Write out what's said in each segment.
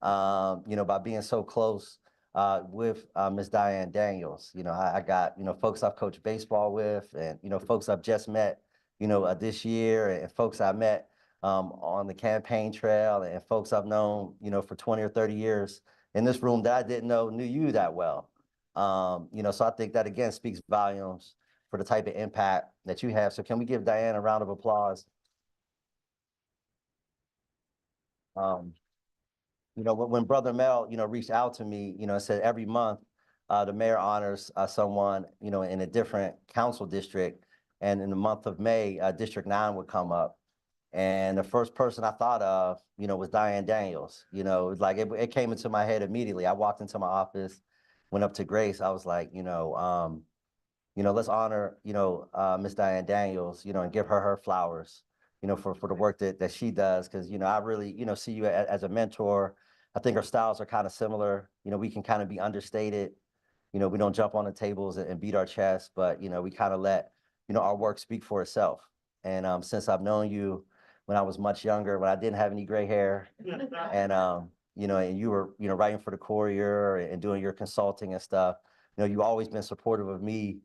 by being so close with Miss Diane Daniels. I got, folks I've coached baseball with and, folks I've just met, this year and folks I met on the campaign trail and folks I've known, for 20 or 30 years in this room that I didn't know knew you that well. So I think that again speaks volumes for the type of impact that you have. So can we give Diane a round of applause? When Brother Mel, reached out to me, and said every month the mayor honors someone, in a different council district. And in the month of May, District 9 would come up. And the first person I thought of, was Diane Daniels. It was like it came into my head immediately. I walked into my office, went up to Grace. I was like, let's honor, Miss Diane Daniels, and give her flowers, for the work that she does. Because, I really, see you as a mentor. I think our styles are kind of similar. We can kind of be understated. We don't jump on the tables and beat our chests, but, we kind of let, our work speak for itself. And since I've known you when I was much younger, when I didn't have any gray hair, and, and you were, writing for the Courier and doing your consulting and stuff, you've always been supportive of me,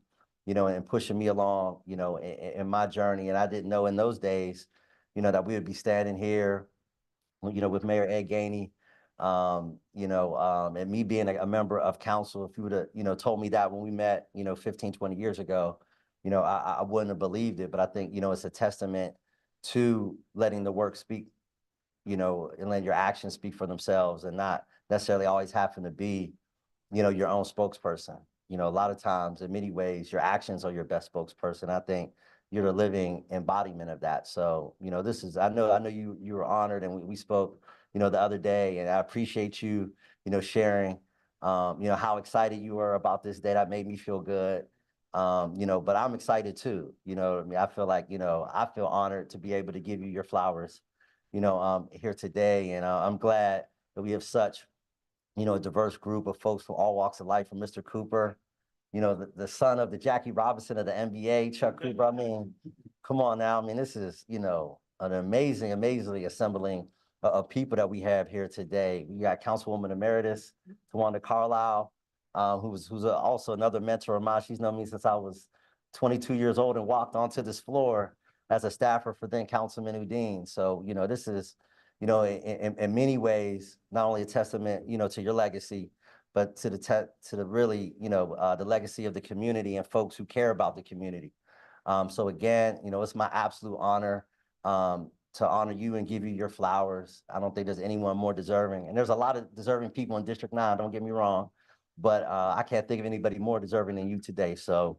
and pushing me along, in my journey. And I didn't know in those days, that we would be standing here, with Mayor Ed Gainey, and me being a member of council. If you would have, told me that when we met, 15, 20 years ago, I wouldn't have believed it. But I think, it's a testament to letting the work speak, and letting your actions speak for themselves and not necessarily always having to be, your own spokesperson. A lot of times, in many ways, your actions are your best spokesperson. I think you're the living embodiment of that. So, this is, I know you were honored, and we spoke, the other day, and I appreciate you, sharing, how excited you were about this day. That made me feel good. But I'm excited too. I feel like, I feel honored to be able to give you your flowers, here today. And I'm glad that we have such, a diverse group of folks from all walks of life, from Mr. Cooper, the son of the Jackie Robinson of the NBA, Chuck Cooper. I mean, come on now. I mean, this is, an amazingly assembling of people that we have here today. We got Councilwoman Emeritus Tawanda Carlisle, who's also another mentor of mine. She's known me since I was 22 years old and walked onto this floor as a staffer for then Councilman Udine. So, this is, in many ways, not only a testament, to your legacy, but to the really, the legacy of the community and folks who care about the community. So again, it's my absolute honor to honor you and give you your flowers. I don't think there's anyone more deserving. And there's a lot of deserving people in District 9, don't get me wrong, but I can't think of anybody more deserving than you today. So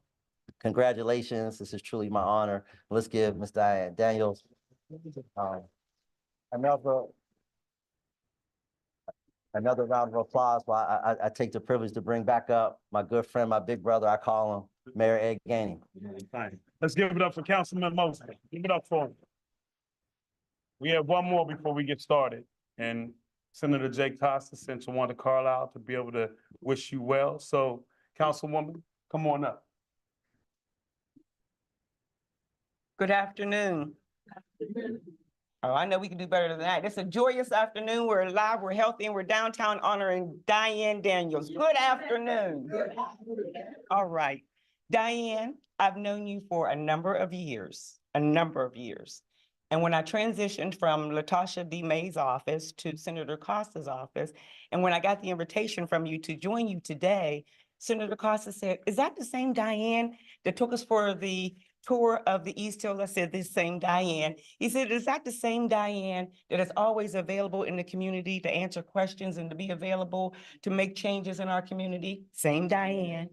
congratulations. This is truly my honor. Let's give Ms. Diane Daniels another round of applause while I take the privilege to bring back up my good friend, my big brother, I call him, Mayor Ed Gainey. Fine. Let's give it up for Councilman Mosley. Give it up for him. We have one more before we get started. And Senator Jake Costa sent Tawanda Carlisle to be able to wish you well. So, Councilwoman, come on up. Good afternoon. Oh, I know we can do better than that. It's a joyous afternoon. We're alive, we're healthy, and we're downtown honoring Diane Daniels. Good afternoon. All right. Diane, I've known you for a number of years. And when I transitioned from Latasha D. May's office to Senator Costa's office, and when I got the invitation from you to join you today, Senator Costa said, "Is that the same Diane that took us for the tour of the East Hill?" I said, "This same Diane." He said, "Is that the same Diane that is always available in the community to answer questions and to be available to make changes in our community?" Same Diane.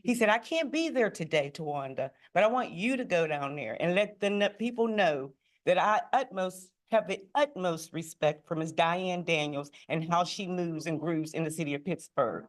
He said, "I can't be there today, Tawanda, but I want you to go down there and let the people know that I have the utmost respect for Ms. Diane Daniels and how she moves and grooves in the city of Pittsburgh."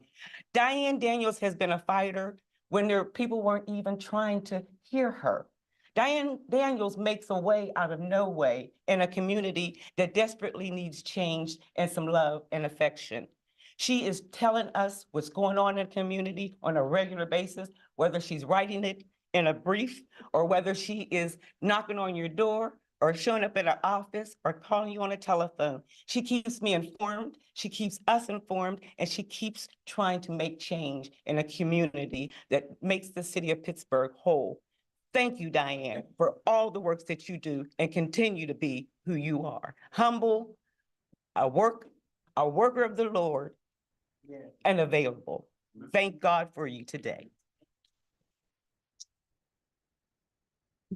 Diane Daniels has been a fighter when people weren't even trying to hear her. Diane Daniels makes a way out of no way in a community that desperately needs change and some love and affection. She is telling us what's going on in the community on a regular basis, whether she's writing it in a brief or whether she is knocking on your door or showing up at our office or calling you on a telephone. She keeps me informed, she keeps us informed, and she keeps trying to make change in a community that makes the city of Pittsburgh whole. Thank you, Diane, for all the works that you do and continue to be who you are. Humble, a worker of the Lord, and available. Thank God for you today.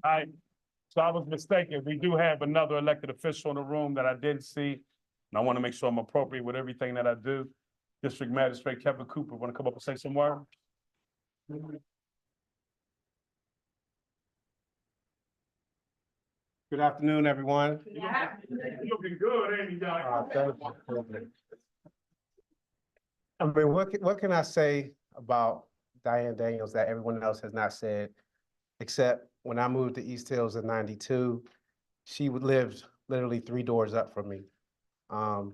All right, so I was mistaken. We do have another elected official in the room that I didn't see. And I want to make sure I'm appropriate with everything that I do. District Magistrate Kevin Cooper, want to come up and say some words? Good afternoon, everyone. Looking good, ain't you, John? Thank you. I mean, what can I say about Diane Daniels that everyone else has not said? Except when I moved to East Hills in '92, she lived literally 3 doors up from me. I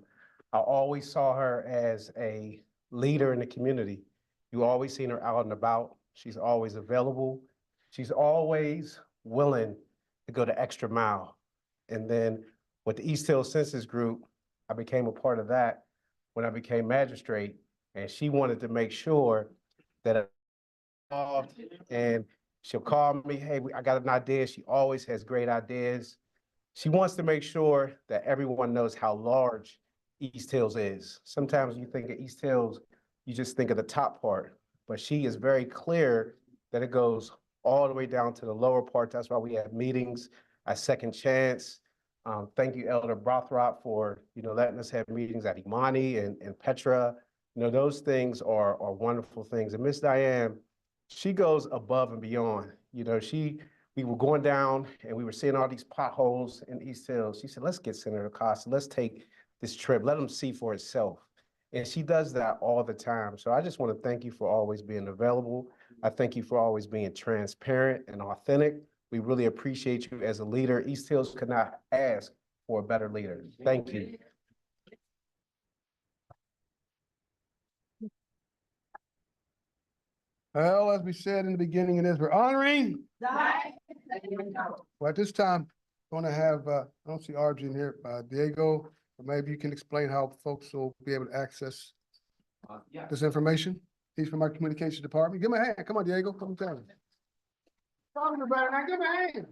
always saw her as a leader in the community. You always seen her out and about. She's always available. She's always willing to go the extra mile. And then with the East Hills Census Group, I became a part of that when I became magistrate. And she wanted to make sure that and she'll call me, hey, I got an idea. She always has great ideas. She wants to make sure that everyone knows how large East Hills is. Sometimes you think of East Hills, you just think of the top part, but she is very clear that it goes all the way down to the lower part. That's why we have meetings at Second Chance. Thank you, Elder Brothrop, for letting us have meetings at Imani and Petra. Those things are wonderful things. And Miss Diane, she goes above and beyond. We were going down and we were seeing all these potholes in East Hills. She said, let's get Senator Costa, let's take this trip, let him see for itself. And she does that all the time. So I just want to thank you for always being available. I thank you for always being transparent and authentic. We really appreciate you as a leader. East Hills could not ask for a better leader. Thank you. Well, as we said in the beginning of this, we're honoring. Well, at this time, I want to have, I don't see RJ in here, Diego, or maybe you can explain how folks will be able to access this information. He's from our communications department. Give him a hand. Come on, Diego, come tell him. Talking about it now, give him a hand.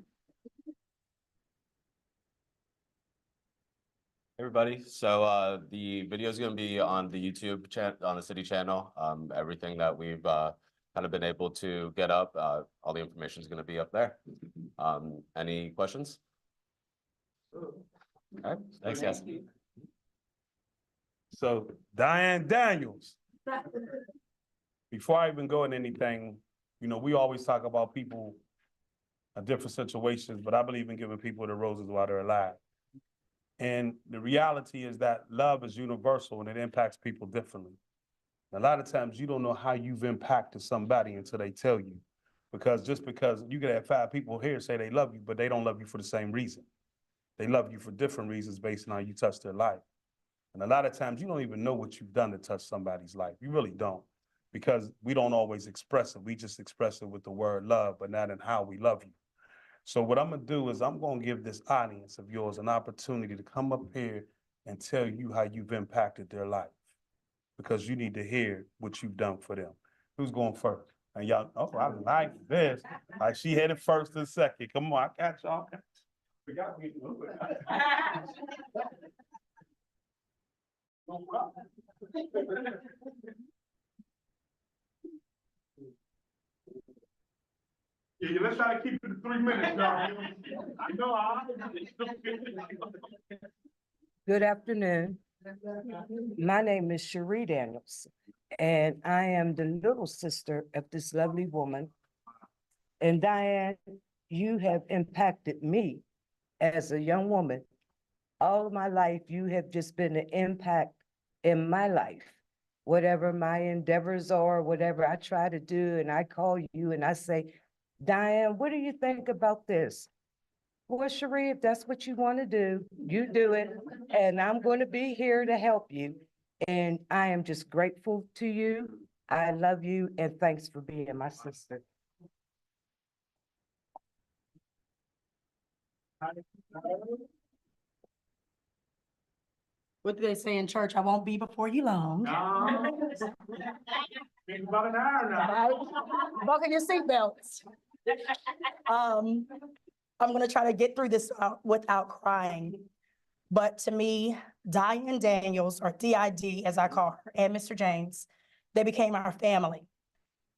Everybody, so the video is going to be on the YouTube channel, on the city channel. Everything that we've kind of been able to get up, all the information is going to be up there. Any questions? Okay, thanks, guys. So Diane Daniels. Before I even go into anything, we always talk about people in different situations, but I believe in giving people the roses while they're alive. And the reality is that love is universal and it impacts people differently. And a lot of times you don't know how you've impacted somebody until they tell you. Because just because you could have 5 people here say they love you, but they don't love you for the same reason. They love you for different reasons based on how you touch their life. And a lot of times you don't even know what you've done to touch somebody's life. You really don't. Because we don't always express it. We just express it with the word love, but not in how we love you. So what I'm gonna do is I'm gonna give this audience of yours an opportunity to come up here and tell you how you've impacted their life. Because you need to hear what you've done for them. Who's going first? And y'all, oh, I like this. Like she headed first and second. Come on, I got y'all. We got me. Yeah, let's try to keep it to 3 minutes, y'all. I know Good afternoon. My name is Cherie Daniels, and I am the little sister of this lovely woman. And Diane, you have impacted me as a young woman. All of my life, you have just been an impact in my life. Whatever my endeavors are, whatever I try to do, and I call you and I say, Diane, what do you think about this? Well, Cherie, if that's what you want to do, you do it. And I'm going to be here to help you. And I am just grateful to you. I love you and thanks for being my sister. What do they say in church? I won't be before you long. About an hour now. Buckle your seatbelts. I'm gonna try to get through this without crying. But to me, Diane Daniels, or DID as I call her, and Mr. James, they became our family.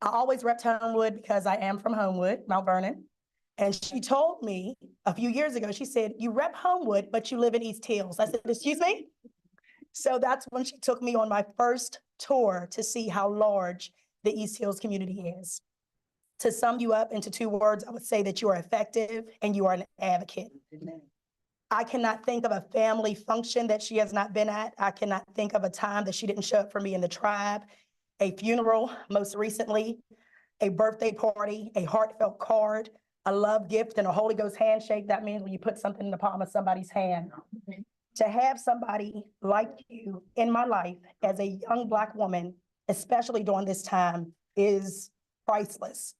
I always repped Homewood because I am from Homewood, Mount Vernon. And she told me a few years ago, she said, you rep Homewood, but you live in East Hills. I said, excuse me? So that's when she took me on my first tour to see how large the East Hills community is. To sum you up into 2 words, I would say that you are effective and you are an advocate. I cannot think of a family function that she has not been at. I cannot think of a time that she didn't show up for me in the tribe, a funeral, most recently, a birthday party, a heartfelt card, a love gift, and a Holy Ghost handshake. That means when you put something in the palm of somebody's hand. To have somebody like you in my life as a young Black woman, especially during this time, is priceless.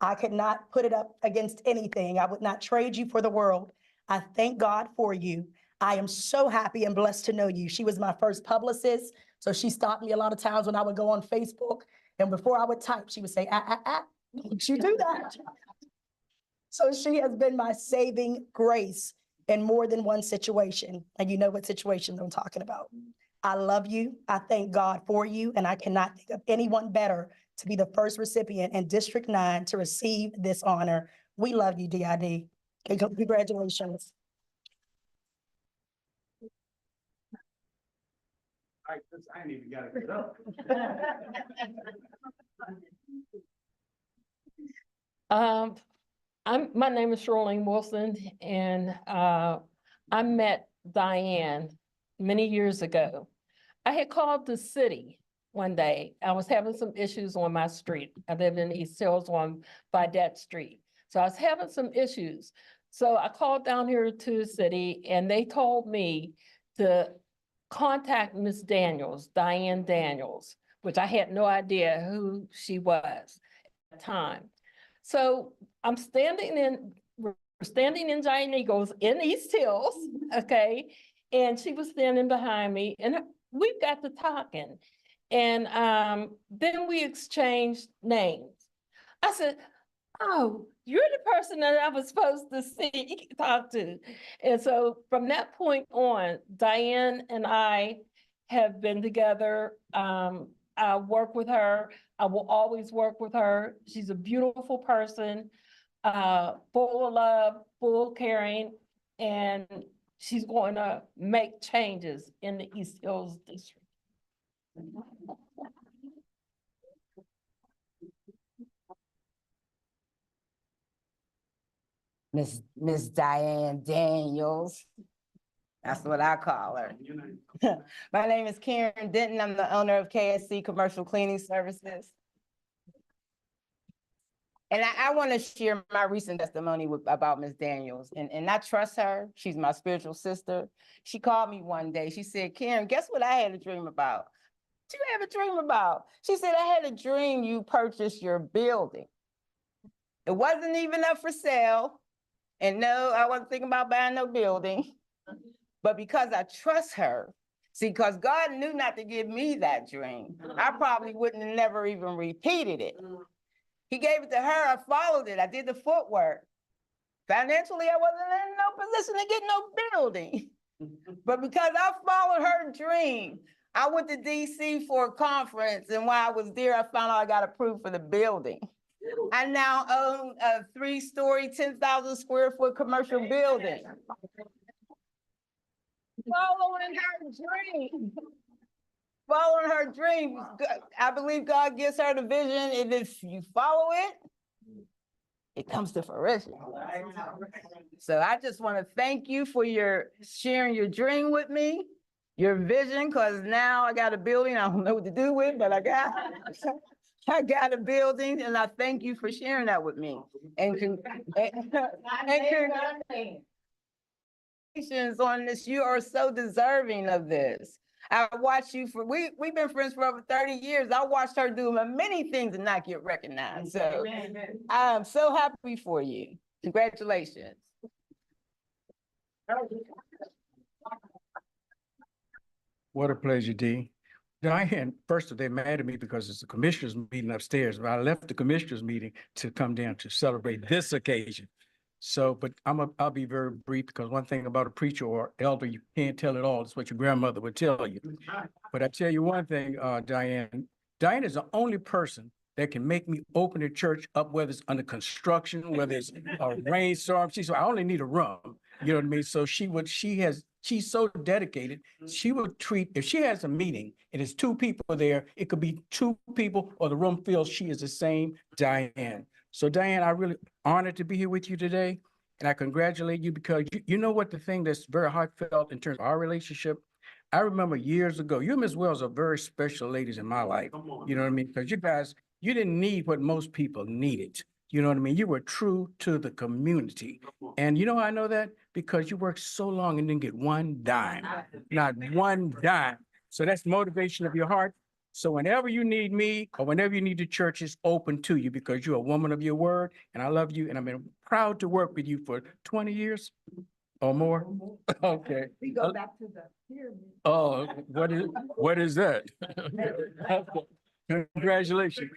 I could not put it up against anything. I would not trade you for the world. I thank God for you. I am so happy and blessed to know you. She was my first publicist, so she stopped me a lot of times when I would go on Facebook, and before I would type, she would say, don't you do that. So she has been my saving grace in more than one situation, and you know what situation I'm talking about. I love you. I thank God for you, and I cannot think of anyone better to be the first recipient in District 9 to receive this honor. We love you, DID. Congratulations. I ain't even gotta get up. My name is Charlene Wilson, and I met Diane many years ago. I had called the city one day. I was having some issues on my street. I live in East Hills on Vidette Street. So I was having some issues. So I called down here to the city, and they told me to contact Miss Daniels, Diane Daniels, which I had no idea who she was at the time. So we're standing in Giant Eagles in East Hills, okay? And she was standing behind me, and we got to talking. And then we exchanged names. I said, oh, you're the person that I was supposed to talk to. And so from that point on, Diane and I have been together. I work with her. I will always work with her. She's a beautiful person, full of love, full of caring, and she's going to make changes in the East Hills district. Miss Diane Daniels. That's what I call her. My name is Karen Denton. I'm the owner of KSC Commercial Cleaning Services. And I want to share my recent testimony about Miss Daniels. And I trust her. She's my spiritual sister. She called me one day. She said, Karen, guess what I had a dream about? What you have a dream about? She said, I had a dream you purchased your building. It wasn't even up for sale. And no, I wasn't thinking about buying no building. But because I trust her, see, because God knew not to give me that dream, I probably wouldn't have never even repeated it. He gave it to her, I followed it, I did the footwork. Financially, I wasn't in no position to get no building. But because I followed her dream, I went to DC for a conference, and while I was there, I found out I got approved for the building. I now own a 3-story, 10,000 square foot commercial building. Following her dream. Following her dream. I believe God gives her the vision, and if you follow it, it comes to fruition. So I just want to thank you for sharing your dream with me, your vision, because now I got a building I don't know what to do with, but I got a building, and I thank you for sharing that with me. And congratulations on this. You are so deserving of this. I watched you we've been friends for over 30 years. I watched her do many things and not get recognized. So I'm so happy for you. Congratulations. What a pleasure, Dee. Diane, first of all, they're mad at me because it's a commissioners meeting upstairs, but I left the commissioners meeting to come down to celebrate this occasion. So, but I'll be very brief because one thing about a preacher or elder, you can't tell it all. It's what your grandmother would tell you. But I tell you one thing, Diane is the only person that can make me open the church up, whether it's under construction, whether it's a rainstorm. She said, I only need a room. You know what I mean? So she's so dedicated. She would treat, if she has a meeting and there's two people there, it could be two people or the room fills, she is the same Diane. So Diane, I really honored to be here with you today. And I congratulate you because you know what, the thing that's very heartfelt in terms of our relationship. I remember years ago, you and Ms. Wells are very special ladies in my life. You know what I mean? Because you guys, you didn't need what most people needed. You know what I mean? You were true to the community. And you know how I know that? Because you worked so long and didn't get one dime, not one dime. So that's motivation of your heart. So whenever you need me or whenever you need the church, it's open to you because you're a woman of your word and I love you and I've been proud to work with you for 20 years or more. Okay. We go back to the pyramid. Oh, what is that? Congratulations.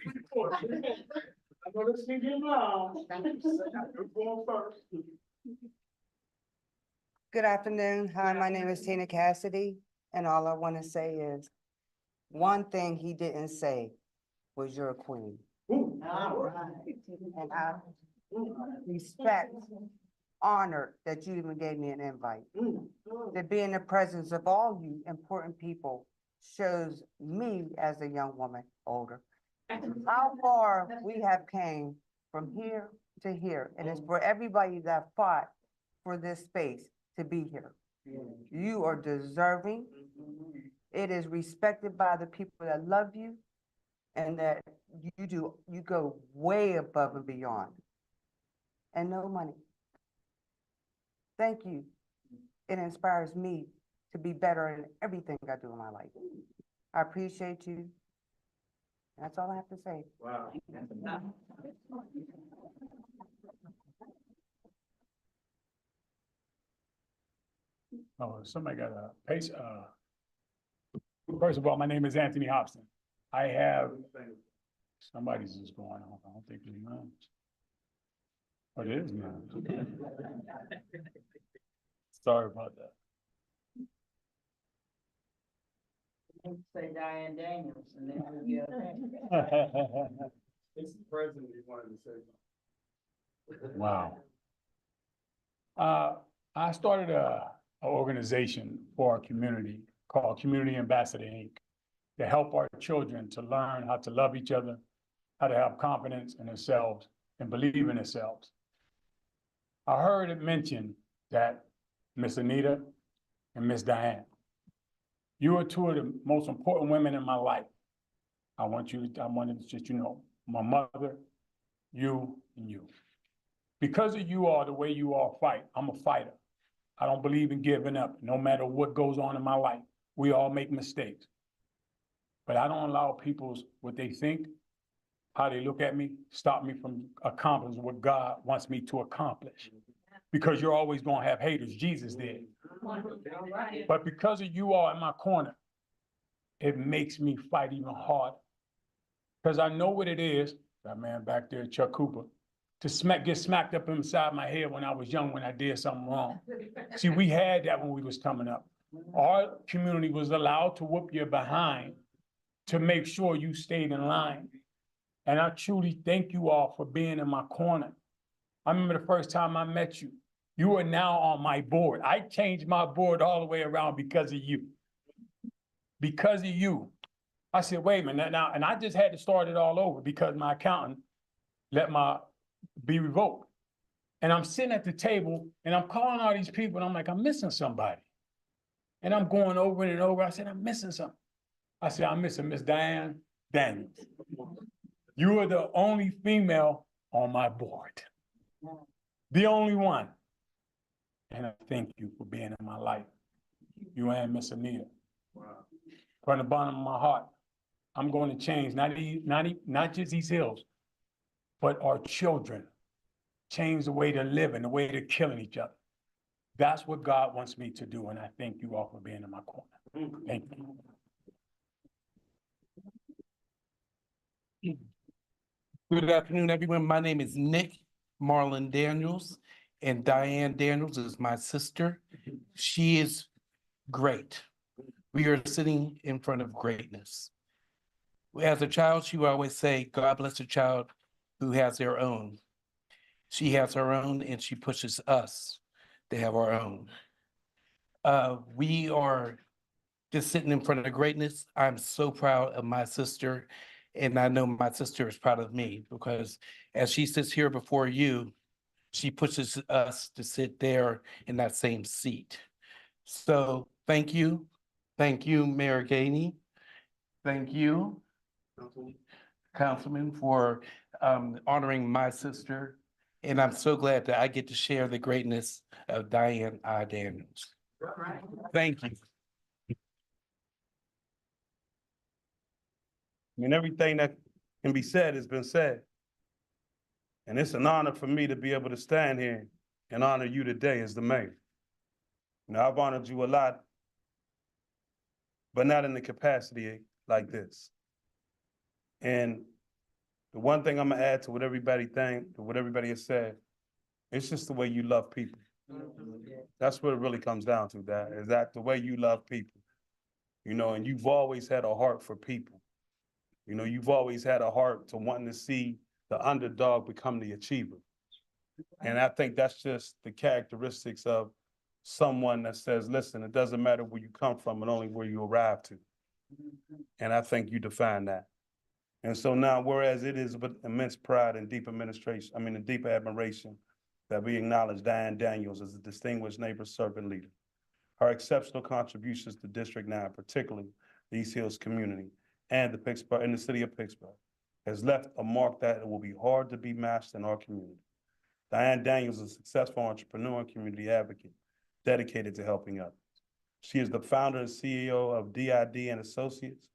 Good afternoon. Hi, my name is Tina Cassidy, and all I want to say is, one thing he didn't say was you're a queen. And I respect, honored that you even gave me an invite. To be in the presence of all you important people shows me as a young woman, older, how far we have came from here to here. And it's for everybody that fought for this space to be here. You are deserving. It is respected by the people that love you and that you go way above and beyond. And no money. Thank you. It inspires me to be better in everything I do in my life. I appreciate you. That's all I have to say. Wow. Oh, somebody got a pace, first of all, my name is Anthony Hobson. I have, somebody's just going on. I don't think it's mine. Oh, it is mine. Sorry about that. Say Diane Daniels and then we'll be okay. It's the president he wanted to say. Wow. I started an organization for our community called Community Ambassador Inc. to help our children to learn how to love each other, how to have confidence in themselves and believe in themselves. I heard it mentioned that Miss Anita and Miss Diane, you are two of the most important women in my life. I wanted to just, you know, my mother, you, and you. Because of you all, the way you all fight, I'm a fighter. I don't believe in giving up, no matter what goes on in my life. We all make mistakes. But I don't allow people's, what they think, how they look at me, stop me from accomplishing what God wants me to accomplish. Because you're always gonna have haters, Jesus did. But because of you all in my corner, it makes me fight even harder. Because I know what it is, that man back there, Chuck Cooper, to get smacked up inside my head when I was young, when I did something wrong. See, we had that when we was coming up. Our community was allowed to whoop your behind to make sure you stayed in line. And I truly thank you all for being in my corner. I remember the first time I met you. You are now on my board. I changed my board all the way around because of you. Because of you. I said, wait a minute now, and I just had to start it all over because my accountant let be revoked. And I'm sitting at the table and I'm calling all these people and I'm like, I'm missing somebody. And I'm going over and over. I said, I'm missing something. I said, I'm missing Miss Diane Daniels. You are the only female on my board. The only one. And I thank you for being in my life. You and Miss Anita. Wow. From the bottom of my heart, I'm going to change, not just these hills, but our children. Change the way they're living, the way they're killing each other. That's what God wants me to do, and I thank you all for being in my corner. Thank you. Good afternoon, everyone. My name is Nick Marlon Daniels, and Diane Daniels is my sister. She is great. We are sitting in front of greatness. As a child, she would always say, God bless a child who has their own. She has her own, and she pushes us to have our own. We are just sitting in front of the greatness. I'm so proud of my sister, and I know my sister is proud of me because as she sits here before you, she pushes us to sit there in that same seat. So thank you. Thank you, Mayor Gainey. Thank you, Councilman, for honoring my sister. And I'm so glad that I get to share the greatness of Diane I. Daniels. Thank you. I mean, everything that can be said has been said. And it's an honor for me to be able to stand here and honor you today as the mayor. Now, I've honored you a lot, but not in the capacity like this. And the one thing I'm gonna add to what everybody has said, it's just the way you love people. That's what it really comes down to, that is that the way you love people. You know, and you've always had a heart for people. You know, you've always had a heart to wanting to see the underdog become the achiever. And I think that's just the characteristics of someone that says, listen, it doesn't matter where you come from and only where you arrive to. And I think you define that. And so now, whereas it is with immense pride and deep admiration that we acknowledge Diane Daniels as a distinguished neighbor servant leader. Her exceptional contributions to District 9, particularly the East Hills community and the city of Pittsburgh, has left a mark that will be hard to be matched in our community. Diane Daniels is a successful entrepreneur and community advocate dedicated to helping others. She is the founder and CEO of DID and Associates,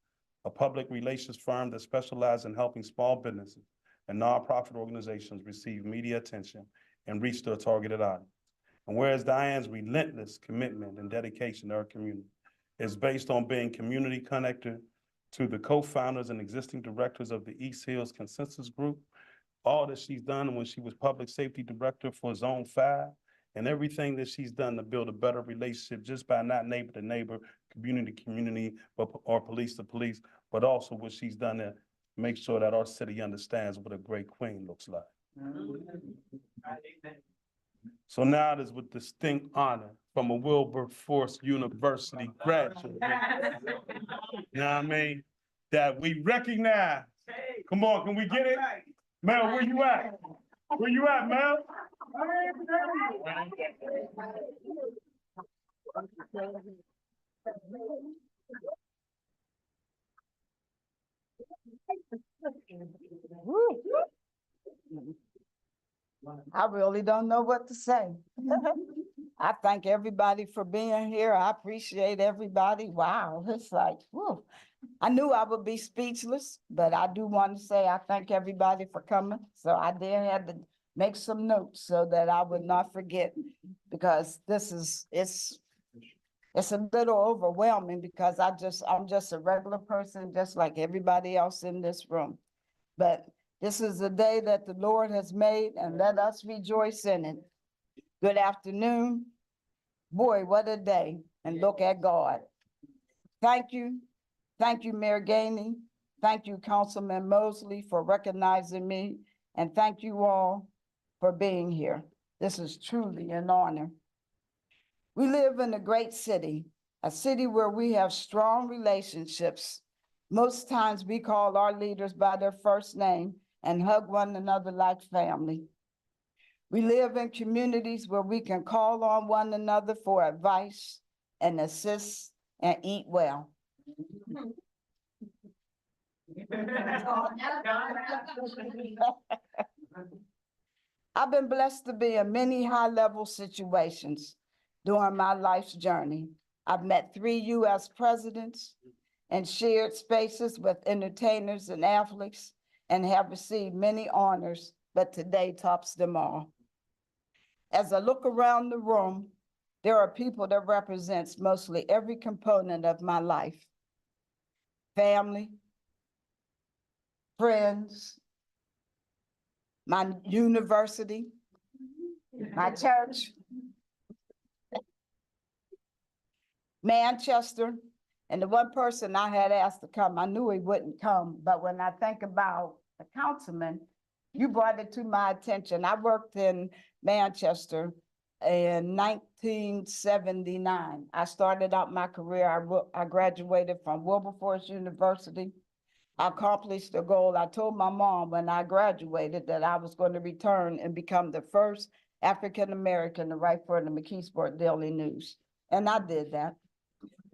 a public relations firm that specializes in helping small businesses and nonprofit organizations receive media attention and reach their targeted audience. And whereas Diane's relentless commitment and dedication to her community is based on being community connected to the co-founders and existing directors of the East Hills Consensus Group, all that she's done when she was public safety director for Zone 5, and everything that she's done to build a better relationship just by not neighbor to neighbor, community to community, or police to police, but also what she's done to make sure that our city understands what a great queen looks like. So now it is with distinct honor from a Wilberforce University graduate, you know what I mean, that we recognize. Come on, can we get it? Mel, where you at? Where you at, Mel? I really don't know what to say. I thank everybody for being here. I appreciate everybody. Wow, it's like, whew. I knew I would be speechless, but I do want to say I thank everybody for coming. So I did have to make some notes so that I would not forget, because it's a little overwhelming because I'm just a regular person, just like everybody else in this room. But this is the day that the Lord has made, and let us rejoice in it. Good afternoon. Boy, what a day, and look at God. Thank you. Thank you, Mayor Gainey. Thank you, Councilman Mosley, for recognizing me, and thank you all for being here. This is truly an honor. We live in a great city, a city where we have strong relationships. Most times we call our leaders by their first name and hug one another like family. We live in communities where we can call on one another for advice and assist and eat well. I've been blessed to be in many high-level situations during my life's journey. I've met 3 U.S. presidents and shared spaces with entertainers and athletes and have received many honors, but today tops them all. As I look around the room, There are people that represents mostly every component of my life. Family, friends, my university, my church, Manchester, and the one person I had asked to come, I knew he wouldn't come, but when I think about the councilman, you brought it to my attention. I worked in Manchester in 1979. I started out my career, I graduated from Wilberforce University. I accomplished the goal. I told my mom when I graduated that I was going to return and become the first African-American to write for the McKeesport Daily News. And I did that.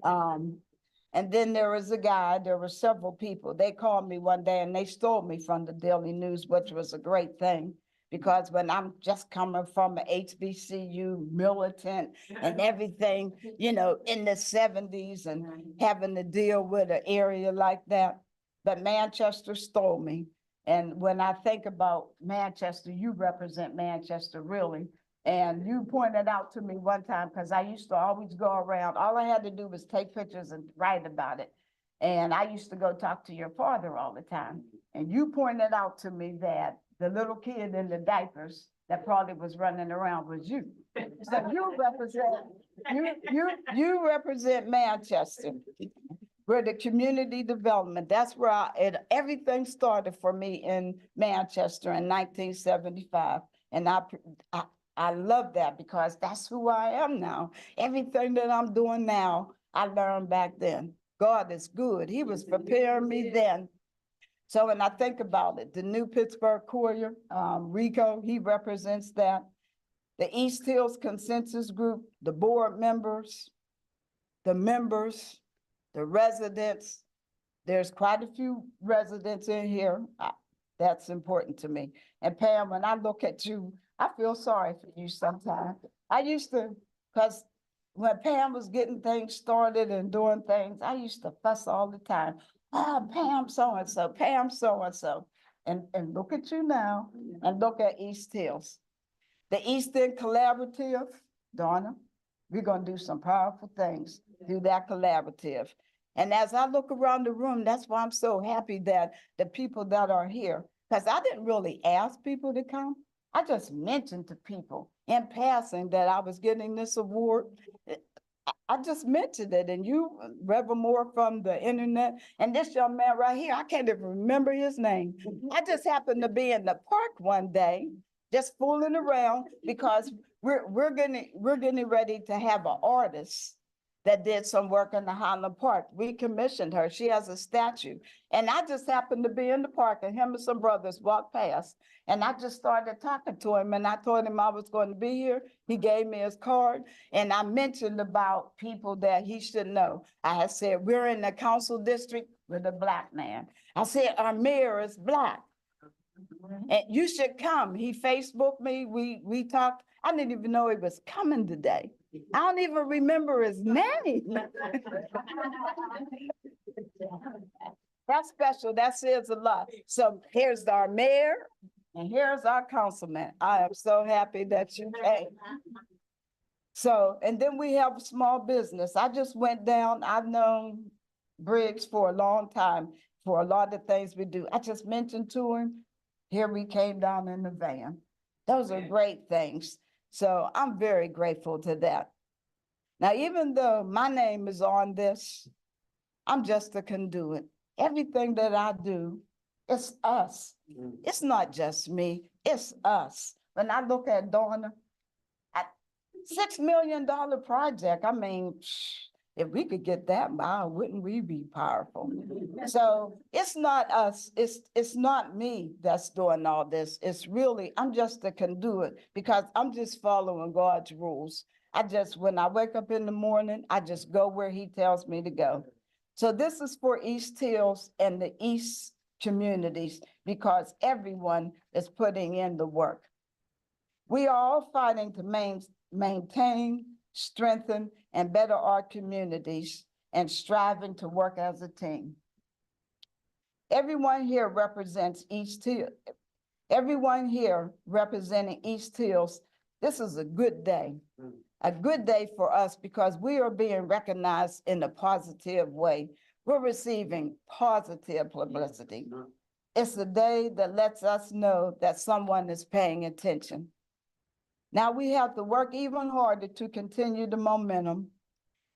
And then there was there were several people. They called me one day and they stole me from the Daily News, which was a great thing. Because when I'm just coming from an HBCU militant and everything, you know, in the 70s and having to deal with an area like that. But Manchester stole me. And when I think about Manchester, you represent Manchester really. And you pointed out to me one time, because I used to always go around, all I had to do was take pictures and write about it. And I used to go talk to your father all the time. And you pointed out to me that the little kid in the diapers that probably was running around was you. So you represent Manchester. We're the community development. That's where everything started for me in Manchester in 1975. And I love that because that's who I am now. Everything that I'm doing now, I learned back then. God is good. He was preparing me then. So when I think about it, the new Pittsburgh Courier, Rico, he represents that. The East Hills Consensus Group, the board members, the members, the residents. There's quite a few residents in here. That's important to me. And Pam, when I look at you, I feel sorry for you sometimes. I used to, because when Pam was getting things started and doing things, I used to fuss all the time. Oh, Pam so-and-so, Pam so-and-so. And look at you now, and look at East Hills. The East End Collaborative, Donna, we're gonna do some powerful things through that collaborative. And as I look around the room, that's why I'm so happy that the people that are here, because I didn't really ask people to come. I just mentioned to people in passing that I was getting this award. I just mentioned it, and you, Reverend Moore from the internet, and this young man right here, I can't even remember his name. I just happened to be in the park one day, just fooling around, because we're getting ready to have an artist that did some work in the Highland Park. We commissioned her. She has a statue. And I just happened to be in the park, and him and some brothers walked past. And I just started talking to him, and I told him I was going to be here. He gave me his card, and I mentioned about people that he should know. I had said, we're in the council district with a Black man. I said, our mayor is Black. And you should come. He Facebooked me. We talked. I didn't even know he was coming today. I don't even remember his name. That's special. That says a lot. So here's our mayor and here's our councilman. I am so happy that you came. So, and then we have small business. I just went down. I've known Briggs for a long time for a lot of things we do. I just mentioned to him, here we came down in the van. Those are great things. So I'm very grateful to that. Now, even though my name is on this, I'm just a conduit. Everything that I do, it's us. It's not just me, it's us. When I look at Donna, $6 million project, I mean, if we could get that by, wouldn't we be powerful? So it's not us, it's not me that's doing all this. It's really, I'm just a conduit because I'm just following God's rules. When I wake up in the morning, I just go where he tells me to go. So this is for East Hills and the East communities because everyone is putting in the work. We are all fighting to maintain, strengthen, and better our communities and striving to work as a team. Everyone here represents East Hills. Everyone here representing East Hills, this is a good day. a good day for us because we are being recognized in a positive way. We're receiving positive publicity. It's a day that lets us know that someone is paying attention. Now we have to work even harder to continue the momentum.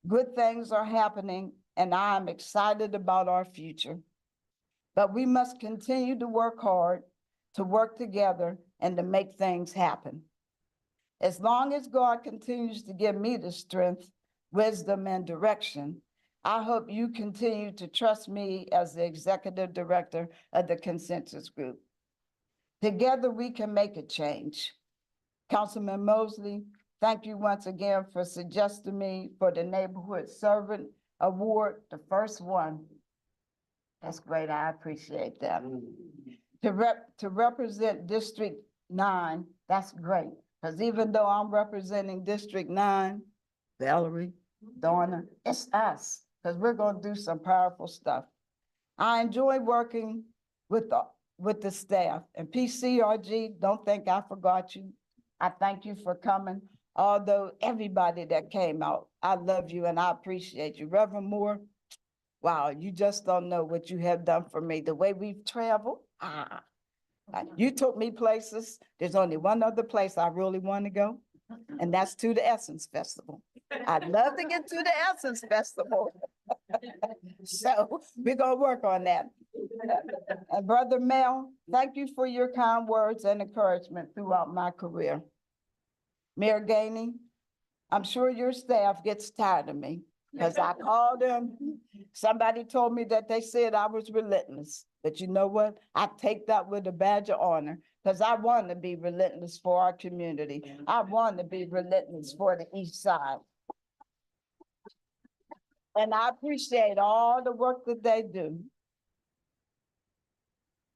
Good things are happening, and I'm excited about our future. But we must continue to work hard, to work together, and to make things happen. As long as God continues to give me the strength, wisdom, and direction, I hope you continue to trust me as the executive director of the Consensus Group. Together, we can make a change. Councilman Mosley, thank you once again for suggesting me for the Neighborhood Servant Award, the first one. That's great, I appreciate that. To represent District 9, that's great. Because even though I'm representing District 9, Valerie, Donna, it's us, because we're gonna do some powerful stuff. I enjoy working with the staff, and PCRG, don't think I forgot you. I thank you for coming, although everybody that came out, I love you and I appreciate you. Reverend Moore, wow, you just don't know what you have done for me. The way we've traveled, you took me places. There's only one other place I really want to go, and that's to the Essence Festival. I'd love to get to the Essence Festival. So we're gonna work on that. And Brother Mel, thank you for your kind words and encouragement throughout my career. Mayor Gainey, I'm sure your staff gets tired of me because I called them. Somebody told me that they said I was relentless, but you know what? I take that with a badge of honor because I want to be relentless for our community. I want to be relentless for the East Side. And I appreciate all the work that they do.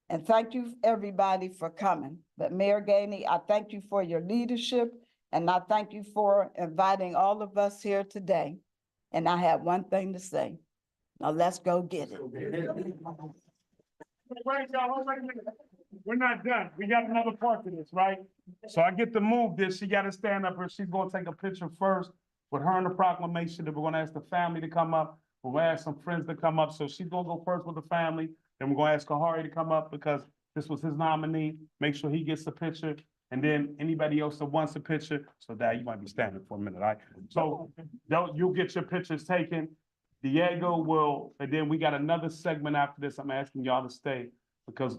And thank you, everybody, for coming. But Mayor Gainey, I thank you for your leadership, and I thank you for inviting all of us here today. And I have one thing to say. Now let's go get it. Wait, y'all, hold on a minute. We're not done. We got another part to this, right? So I get to move this. She got to stand up here. She's going to take a picture first with her and the proclamation. Then we're going to ask the family to come up. We're going to ask some friends to come up. So she's going to go first with the family. Then we're going to ask Kahari to come up because this was his nominee. Make sure he gets the picture. And then anybody else that wants a picture. So Dad, you might be standing for a minute, all right? So you'll get your pictures taken. Diego will, and then we got another segment after this. I'm asking y'all to stay because